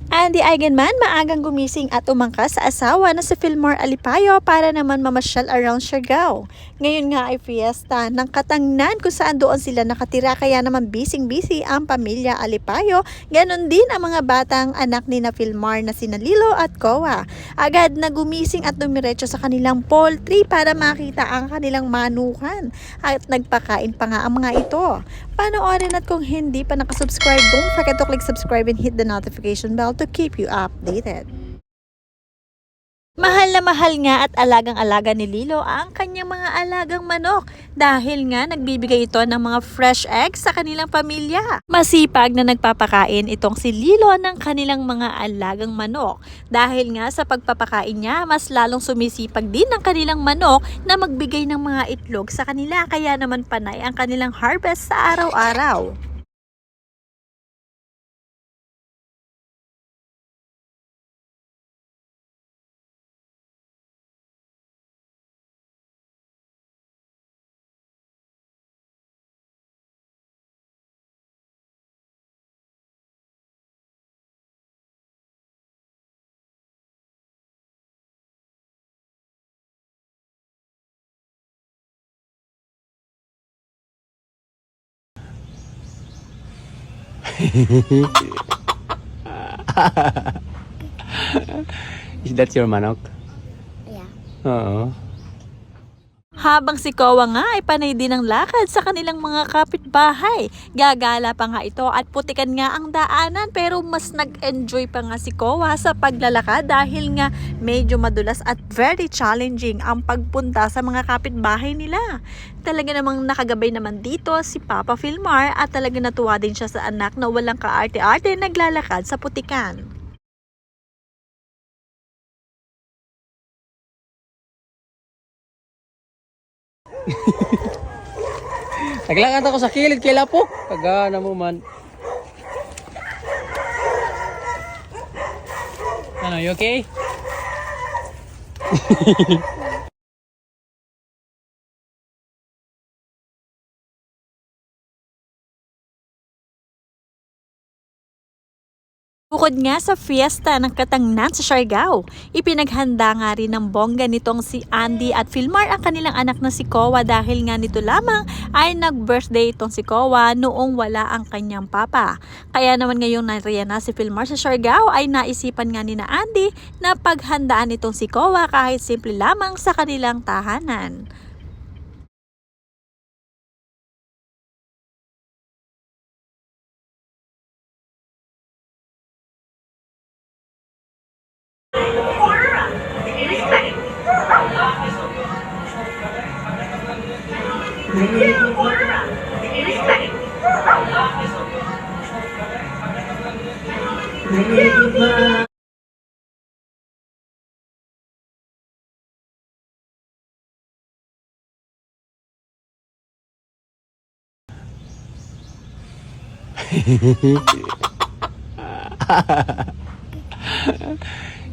Andy Eigenman maagang gumising at umangkas sa asawa na si Filmar Alipayo para naman mamasyal around Siargao. Ngayon nga ay fiesta ng Katangnan kung saan doon sila nakatira, kaya naman busy ang pamilya Alipayo. Ganon din ang mga batang anak ni na Filmar na sina Lilo at Kowa. Agad na gumising at dumiretso sa kanilang poultry para makita ang kanilang manukan at nagpakain pa nga ang mga ito. Panoorin at kung hindi pa nakasubscribe, don't forget to click subscribe and hit the notification bell to keep you updated. Mahal na mahal nga at alagang-alaga ni Lilo ang kanyang mga alagang manok dahil nga nagbibigay ito ng mga fresh eggs sa kanilang pamilya. Masipag na nagpapakain itong si Lilo ng kanilang mga alagang manok dahil nga sa pagpapakain niya mas lalong sumisipag din ng kanilang manok na magbigay ng mga itlog sa kanila, kaya naman panay ang kanilang harvest sa araw-araw. Is that your manok? Yeah. Oo. Habang si Kowa nga ay panay din ang lakad sa kanilang mga kapitbahay. Gagala pa nga ito at putikan nga ang daanan, pero mas nag-enjoy pa nga si Kowa sa paglalakad dahil nga medyo madulas at very challenging ang pagpunta sa mga kapitbahay nila. Talaga namang nakagabay naman dito si Papa Filmar at talaga natuwa din siya sa anak na walang kaarte-arte naglalakad sa putikan. Naglakad ako sa kilid kay Lapo. Kagana mo man. Ano, you okay? Bukod nga sa fiesta ng Katangnan sa Siargao, ipinaghanda nga rin ng bongga nitong si Andy at Filmar ang kanilang anak na si Kowa dahil nga nito lamang ay nag-birthday itong si Kowa noong wala ang kanyang papa. Kaya naman ngayong nariyan na si Filmar sa Siargao ay naisipan nga ni na Andy na paghandaan itong si Kowa kahit simple lamang sa kanilang tahanan.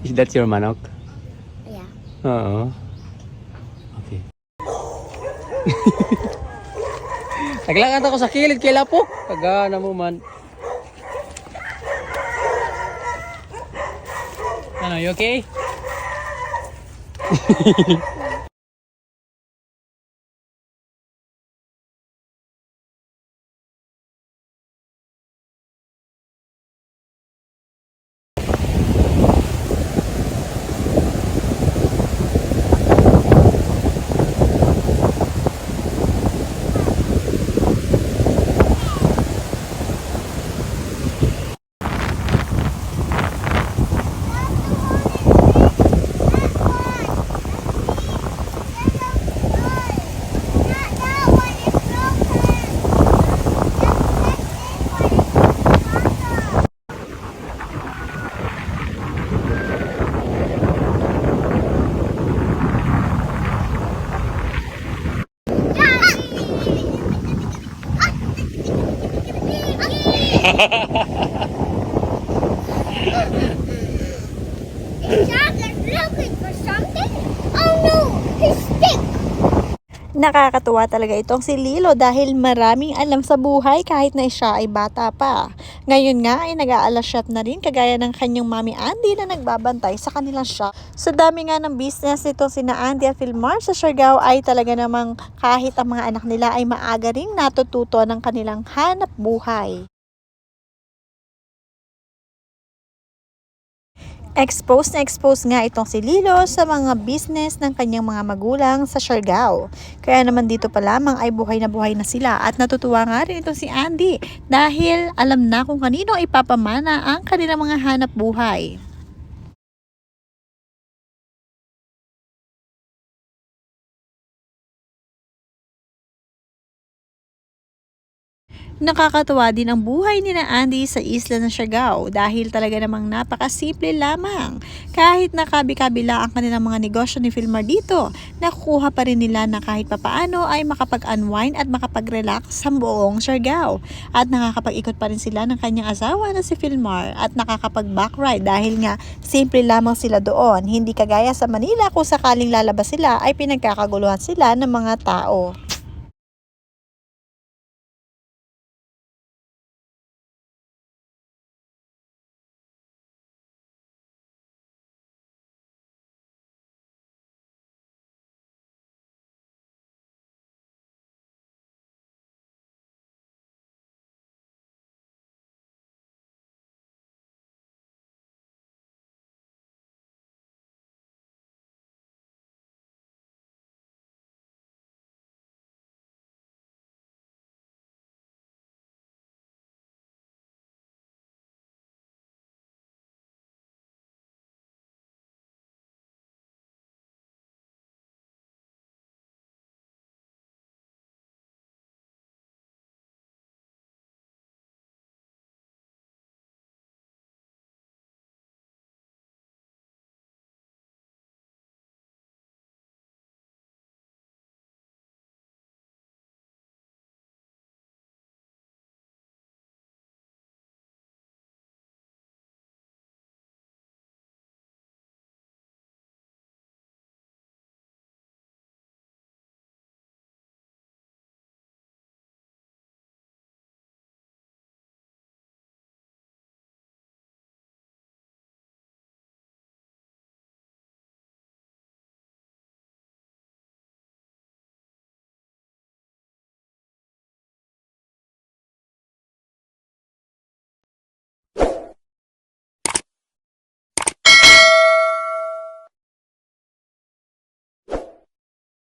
Is that your manok? Yeah. Oo. Okay. Naglakad ako sa kilid kay Lapo. Kagana mo man. Ano, you okay? Is Jack looking for something? Oh no, his stick! Nakakatuwa talaga itong si Lilo dahil maraming alam sa buhay kahit na siya ay bata pa. Ngayon nga ay nag-aalas na rin kagaya ng kanyang mami Andy na nagbabantay sa kanilang shop. Sa dami nga ng business nitong sina Andy at Filmar sa Siargao ay talaga namang kahit ang mga anak nila ay maaga ring natututo ng kanilang hanap buhay. Expose na expose nga itong si Lilo sa mga business ng kanyang mga magulang sa Siargao. Kaya naman dito pa lamang ay buhay na sila at natutuwa nga rin itong si Andy dahil alam na kung kanino ipapamana ang kanilang mga hanap buhay. Nakakatuwa din ang buhay ni na Andy sa isla ng Siargao dahil talaga namang napakasimple lamang. Kahit nakabi-kabila ang kanilang mga negosyo ni Filmar dito, nakukuha pa rin nila na kahit papaano ay makapag-unwind at makapag-relax sa buong Siargao. At nakakapag-ikot pa rin sila ng kanyang asawa na si Filmar at nakakapag-backride dahil nga simple lamang sila doon. Hindi kagaya sa Manila kung sakaling lalabas sila ay pinagkakaguluhan sila ng mga tao.